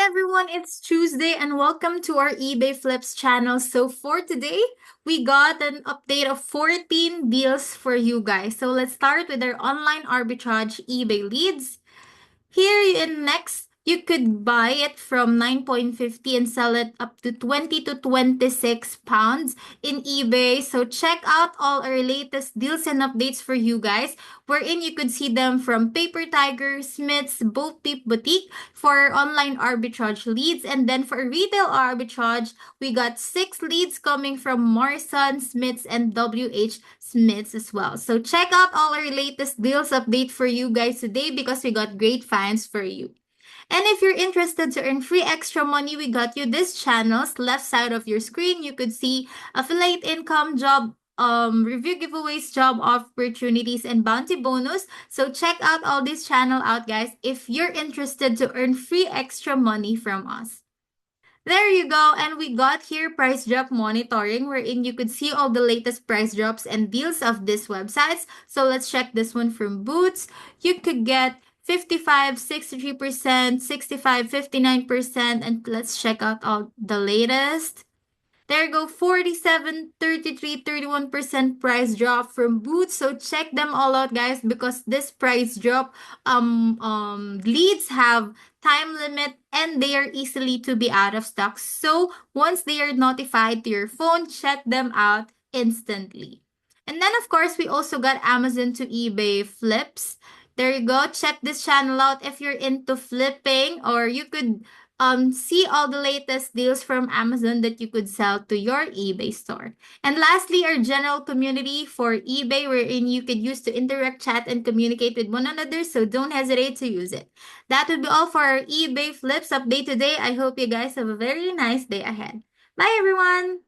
everyone, it's Tuesday and welcome to our eBay Flips channel. So for today, we got an update of 14 deals for you guys. So let's start with our online arbitrage eBay leads. Here in next, you could buy it from 9.50 and sell it up to 20 to 26 pounds in eBay. So check out all our latest deals and updates for you guys, wherein you could see them from Paper Tiger, Smith's, Boat Peep Boutique for online arbitrage leads. And then for retail arbitrage, we got 6 leads coming from Morrison, Smith's, and WH Smith's as well. So check out all our latest deals update for you guys today because we got great finds for you. And if you're interested to earn free extra money, we got you this channel's left side of your screen. You could see affiliate income, job review giveaways, job opportunities, and bounty bonus. So check out all this channel out, guys, if you're interested to earn free extra money from us. There you go. And we got here price drop monitoring wherein you could see all the latest price drops and deals of these websites. So let's check this one from Boots. You could get 55, 63%, 65, 59%. And let's check out all the latest. There you go, 47, 33, 31% price drop from Boots. So check them all out, guys, because this price drop leads have time limit and they are easily to be out of stock. So once they are notified to your phone, check them out instantly. And then of course, we also got Amazon to eBay flips. There you go. Check this channel out if you're into flipping, or you could see all the latest deals from Amazon that you could sell to your eBay store. And lastly, our general community for eBay, wherein you could use to interact, chat, and communicate with one another. So don't hesitate to use it. That would be all for our eBay Flips update today. I hope you guys have a very nice day ahead. Bye, everyone.